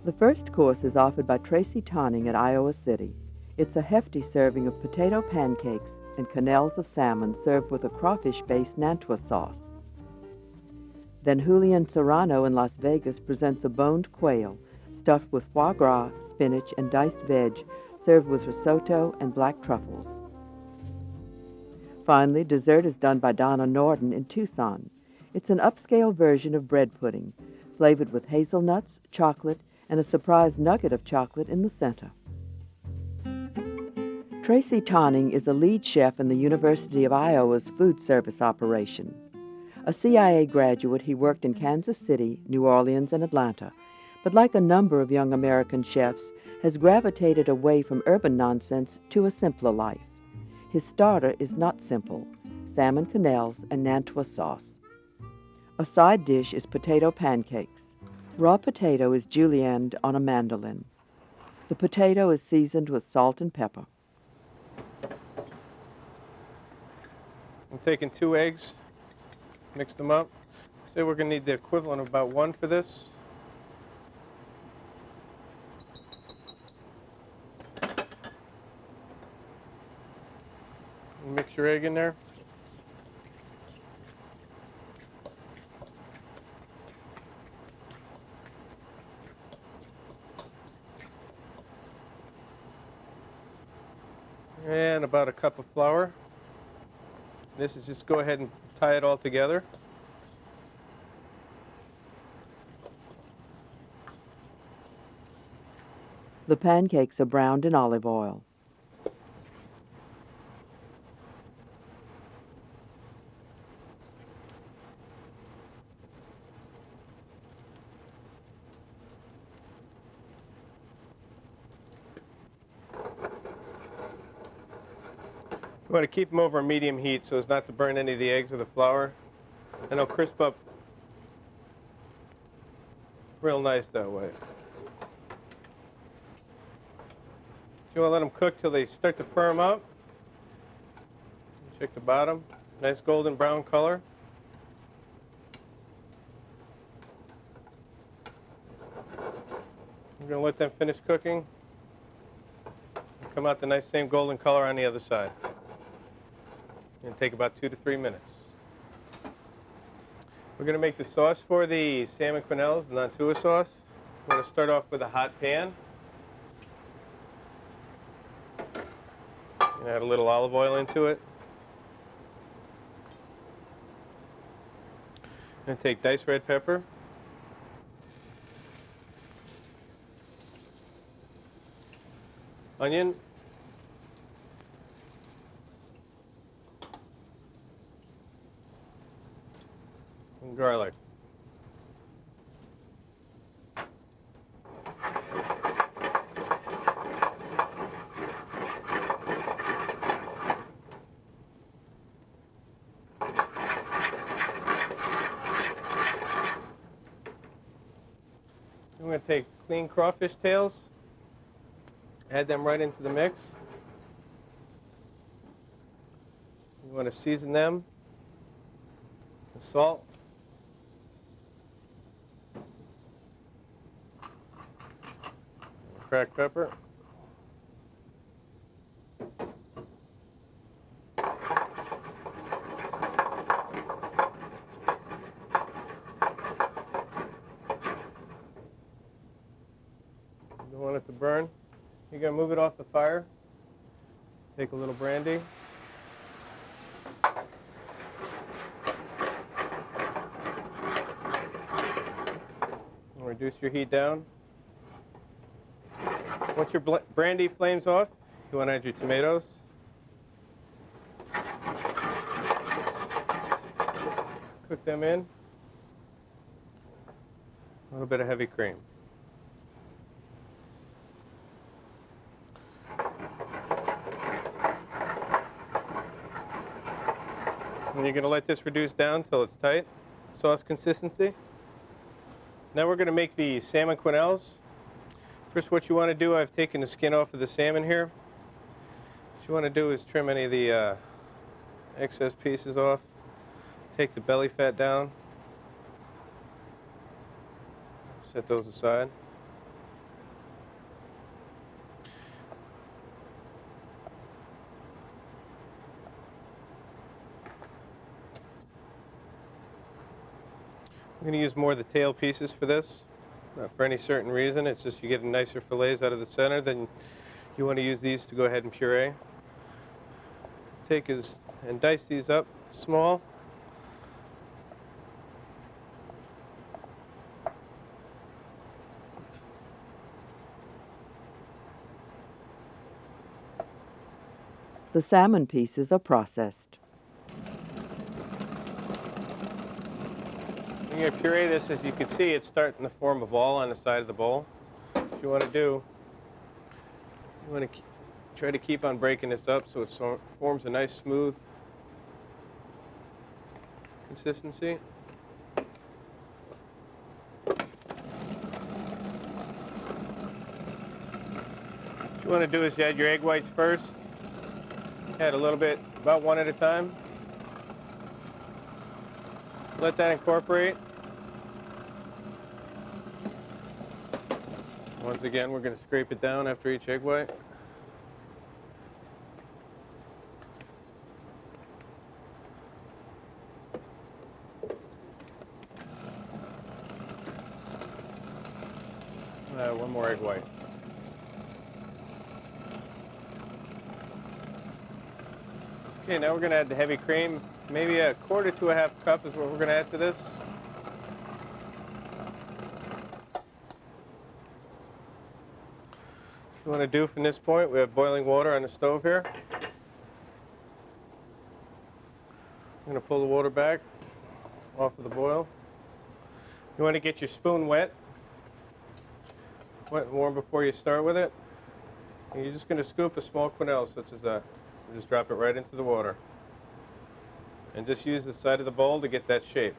The first course is offered by Tracy at Iowa City. It's a hefty serving of potato pancakes and quenelles of salmon served with a crawfish-based Nantua sauce. Then Julian Serrano in Las Vegas presents a boned quail stuffed with foie gras, spinach, and diced veg, served with risotto and black truffles. Finally, dessert is done by Donna Nordin in Tucson. It's an upscale version of bread pudding, flavored with hazelnuts, chocolate, and a surprise nugget of chocolate in the center. Tracy is a lead chef in the University of Iowa's food service operation. A CIA graduate, he worked in Kansas City, New Orleans, and Atlanta, but like a number of young American chefs, has gravitated away from urban nonsense to a simpler life. His starter is not simple: salmon quenelles and Nantua sauce. A side dish is potato pancakes. Raw potato is julienned on a mandolin. The potato is seasoned with salt and pepper. I'm taking 2 eggs, mix them up. Say we're going to need the equivalent of about 1 for this. Mix your egg in there. And about a cup of flour. This is just go ahead and tie it all together. The pancakes are browned in olive oil. You want to keep them over a medium heat so as not to burn any of the eggs or the flour. And they'll crisp up real nice that way. You want to let them cook till they start to firm up. Check the bottom. Nice golden brown color. We're going to let them finish cooking. Come out the nice same golden color on the other side. It's going to take about 2 to 3 minutes. We're going to make the sauce for the salmon quenelles, the Nantua sauce. We're going to start off with a hot pan. Add a little olive oil into it. And take diced red pepper. Onion. And garlic. I'm going to take clean crawfish tails, add them right into the mix. You want to season them with salt, cracked pepper, don't want it to burn. You're going to move it off the fire. Take a little brandy. And reduce your heat down. Once your brandy flames off, you want to add your tomatoes. Cook them in. A little bit of heavy cream. And you're going to let this reduce down until it's tight, sauce consistency. Now we're going to make the salmon quenelles. First, what you want to do, I've taken the skin off of the salmon here. What you want to do is trim any of the excess pieces off. Take the belly fat down. Set those aside. I'm going to use more of the tail pieces for this. Not for any certain reason, it's just you get nicer fillets out of the center. Then you want to use these to go ahead and puree. And dice these up small. The salmon pieces are processed. When you puree this, as you can see, it's starting to form a ball on the side of the bowl. What you want to do, you want to try to keep on breaking this up so it forms a nice smooth consistency. What you want to do is you add your egg whites first. Add a little bit, about one at a time. Let that incorporate. Once again, we're going to scrape it down after each egg white. One more egg white. Okay, now we're going to add the heavy cream. Maybe a quarter to a half cup is what we're going to add to this. What you want to do from this point, we have boiling water on the stove here. I'm going to pull the water back off of the boil. You want to get your spoon wet and warm before you start with it. And you're just going to scoop a small quenelle such as that. And just drop it right into the water. And just use the side of the bowl to get that shape.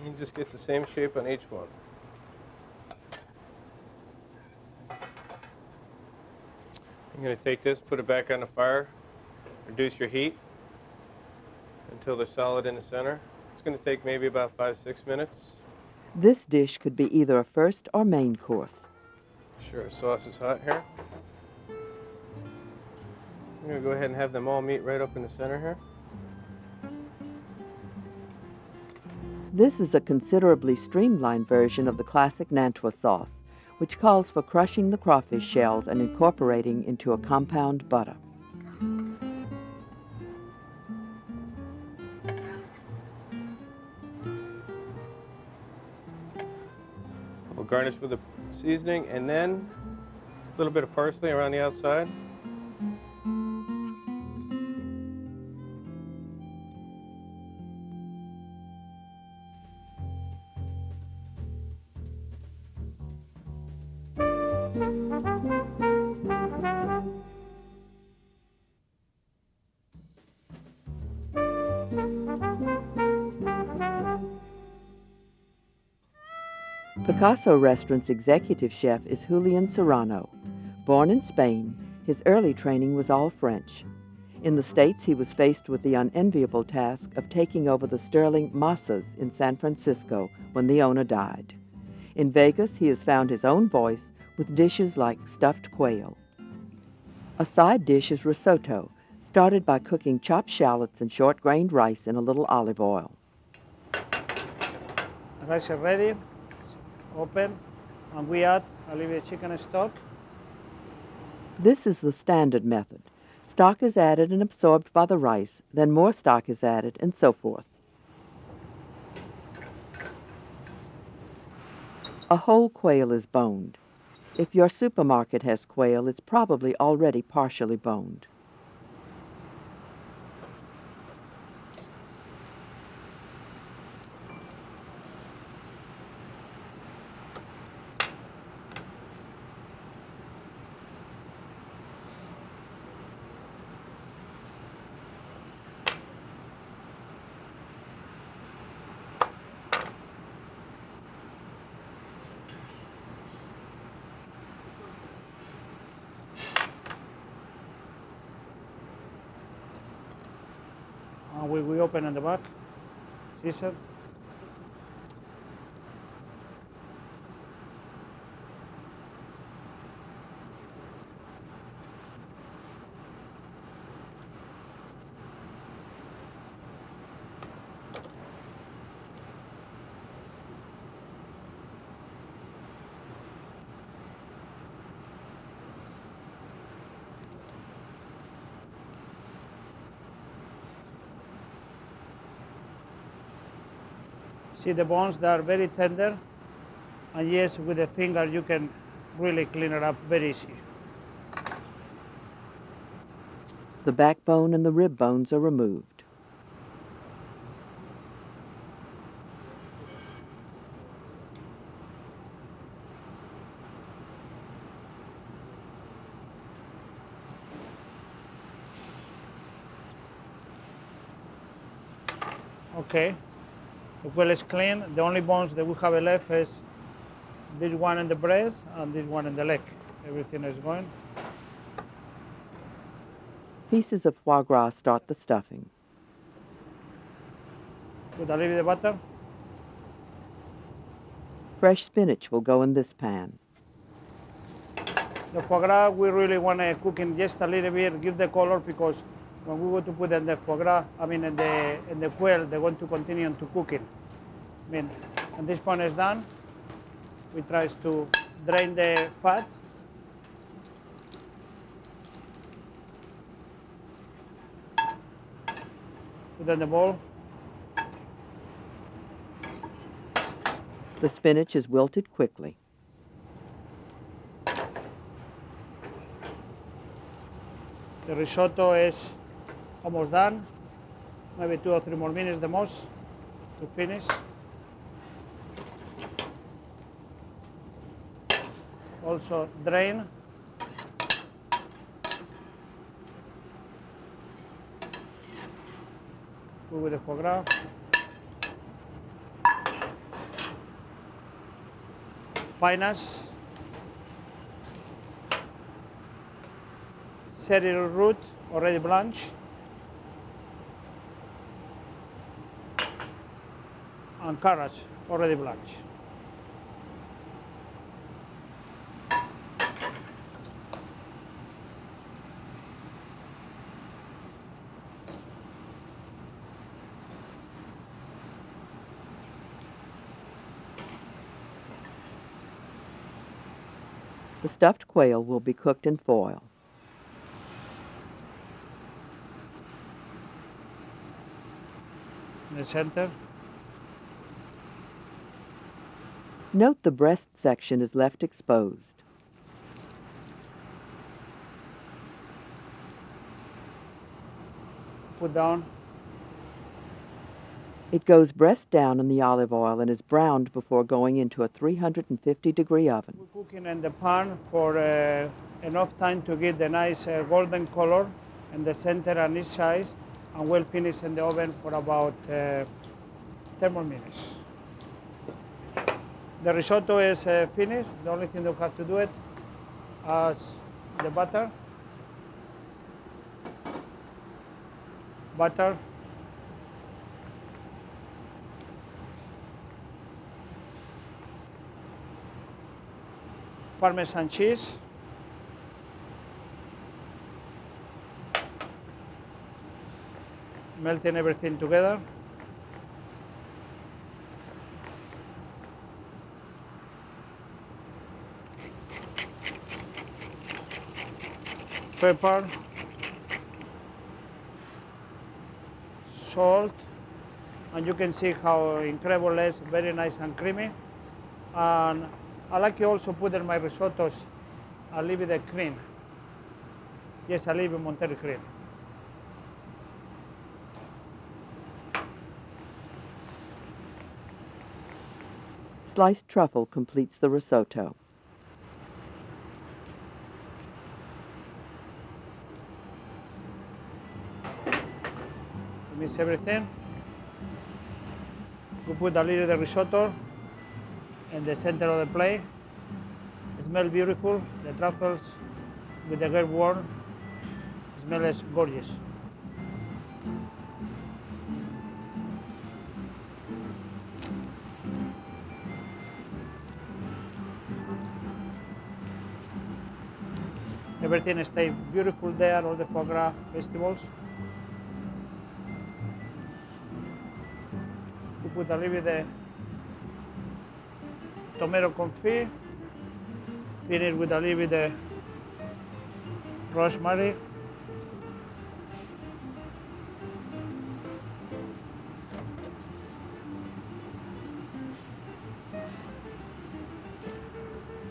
And just get the same shape on each one. I'm going to take this, put it back on the fire, reduce your heat until they're solid in the center. It's going to take maybe about 5-6 minutes. This dish could be either a first or main course. Sure, sauce is hot here. I'm going to go ahead and have them all meet right up in the center here. This is a considerably streamlined version of the classic Nantua sauce, which calls for crushing the crawfish shells and incorporating into a compound butter. We'll garnish with the seasoning and then a little bit of parsley around the outside. Picasso Restaurant's executive chef is Julian Serrano. Born in Spain, his early training was all French. In the States, he was faced with the unenviable task of taking over the sterling Masas in San Francisco when the owner died. In Vegas, he has found his own voice with dishes like stuffed quail. A side dish is risotto, started by cooking chopped shallots and short-grained rice in a little olive oil. The rice is ready, open, and we add a little bit of chicken stock. This is the standard method. Stock is added and absorbed by the rice, then more stock is added, and so forth. A whole quail is boned. If your supermarket has quail, it's probably already partially boned. we open on the back, scissor. See the bones, they are very tender, and yes, with the finger you can really clean it up very easy. The backbone and the rib bones are removed. Okay, the quail is clean. The only bones that we have left is this one in the breast and this one in the leg. Everything is going. Pieces of foie gras start the stuffing. Put a little bit of butter. Fresh spinach will go in this pan. The foie gras, we really want to cook in just a little bit, give the color, because when we go to put in the foie gras, in the quail, they're going to continue to cooking. When this one is done, we try to drain the fat. Put in the bowl. The spinach is wilted quickly. The risotto is almost done. Maybe 2 or 3 more minutes the most to finish. Also drain. Put with the foie gras. Pinus. Celery root already blanched. And carrots already blanched. The stuffed quail will be cooked in foil. In the center. Note the breast section is left exposed. Put down. It goes breast down in the olive oil and is browned before going into a 350-degree oven. We're cooking in the pan for enough time to get the nice golden color in the center and each side, and we'll finish in the oven for about 10 more minutes. The risotto is finished. The only thing that we have to do it is the butter. Butter. Parmesan cheese. Melting everything together. Pepper. Salt. And you can see how incredible it is, very nice and creamy. And I like to also put in my risottos a little bit of cream. Yes, a little bit Monterey cream. Sliced truffle completes the risotto. Mix everything. We put a little of the risotto in the center of the plate. It smells beautiful. The truffles with the good warm. It smells gorgeous. everything stays beautiful there, all the foie gras vegetables. We put a little bit of tomato confit, finish with a little bit of rosemary.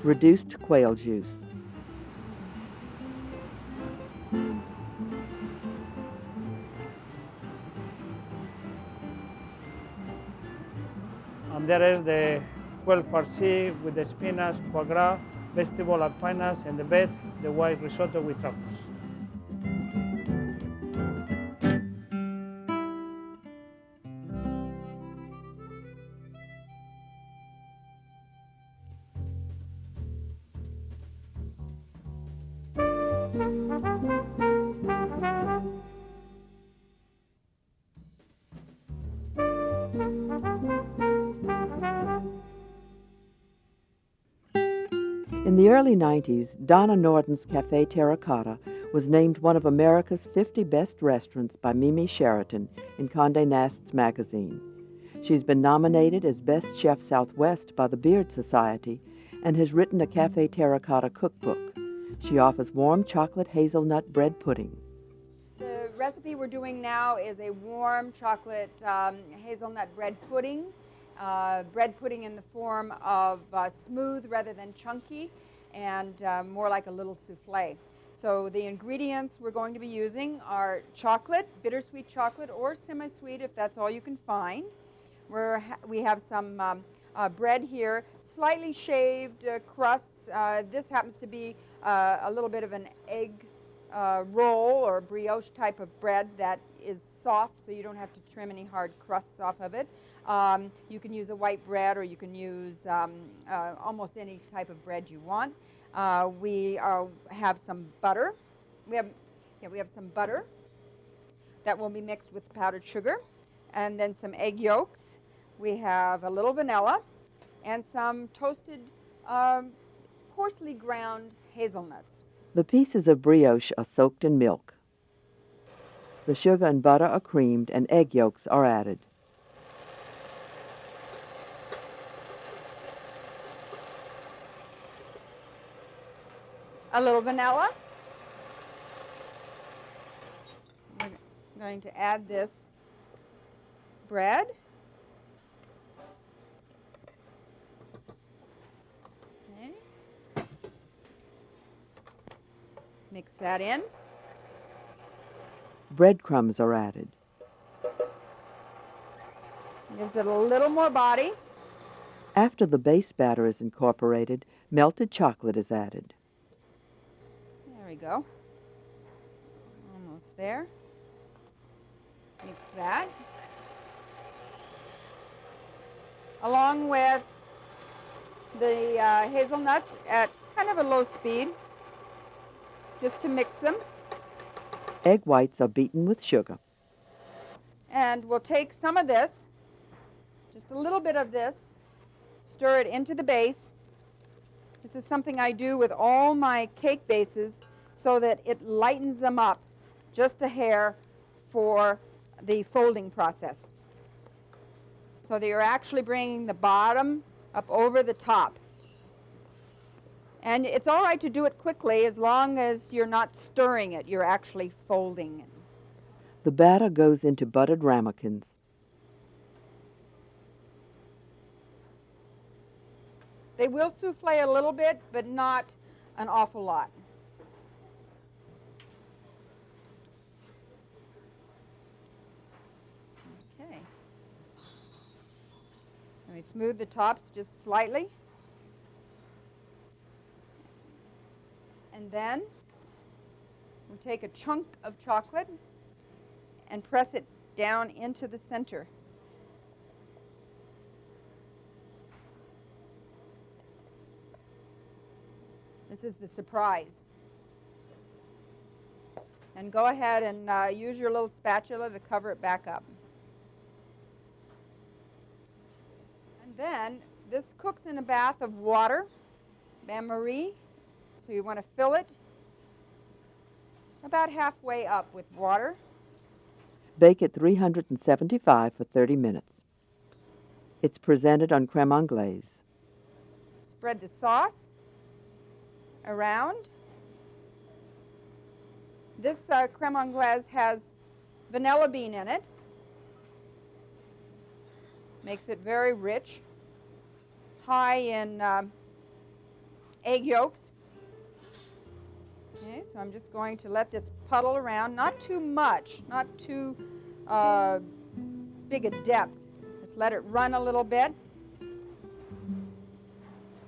Reduced quail juice. And there is the quail farci with the spinach, foie gras, vegetable alpinas, and the bed, the white risotto with truffles. In the early 90s, Donna Nordin's Cafe Terra was named one of America's 50 best restaurants by Mimi Sheraton in Condé Nast's magazine. She's been nominated as Best Chef Southwest by the Beard Society and has written a Cafe Terra cookbook. She offers warm chocolate hazelnut bread pudding. The recipe we're doing now is a warm chocolate hazelnut bread pudding. Bread pudding in the form of smooth rather than chunky, and more like a little souffle. So the ingredients we're going to be using are chocolate, bittersweet chocolate or semi-sweet if that's all you can find. We have some bread here, slightly shaved crusts. This happens to be a little bit of an egg roll or brioche type of bread that is soft, so you don't have to trim any hard crusts off of it. You can use a white bread, or you can use almost any type of bread you want. We have some butter. We have some butter that will be mixed with powdered sugar, and then some egg yolks. We have a little vanilla and some toasted, coarsely ground hazelnuts. The pieces of brioche are soaked in milk. The sugar and butter are creamed and egg yolks are added. A little vanilla. We're going to add this bread. Okay. Mix that in. Breadcrumbs are added. Gives it a little more body. After the base batter is incorporated, melted chocolate is added. There we go. Almost there. Mix that. Along with the hazelnuts at kind of a low speed, just to mix them. Egg whites are beaten with sugar. And we'll take some of this, just a little bit of this, stir it into the base. This is something I do with all my cake bases so that it lightens them up just a hair for the folding process. So that you're actually bringing the bottom up over the top. And it's all right to do it quickly as long as you're not stirring it, you're actually folding it. The batter goes into buttered ramekins. They will souffle a little bit, but not an awful lot. Okay. And we smooth the tops just slightly. And then we take a chunk of chocolate and press it down into the center. This is the surprise. And go ahead and use your little spatula to cover it back up. And then this cooks in a bath of water, bain-marie. So you want to fill it about halfway up with water. Bake at 375 for 30 minutes. It's presented on creme anglaise. Spread the sauce around. This creme anglaise has vanilla bean in it. Makes it very rich, high in egg yolks. Okay, so I'm just going to let this puddle around, not too much, not too big a depth. Just let it run a little bit.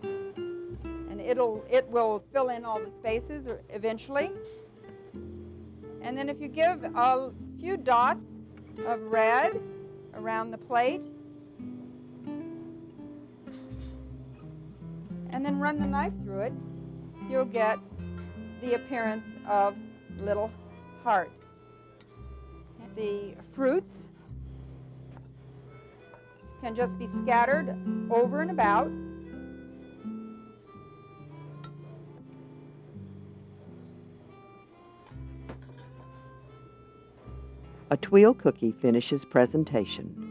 And it will fill in all the spaces eventually. And then if you give a few dots of red around the plate, and then run the knife through it, you'll get the appearance of little hearts. The fruits can just be scattered over and about. A tuile cookie finishes presentation.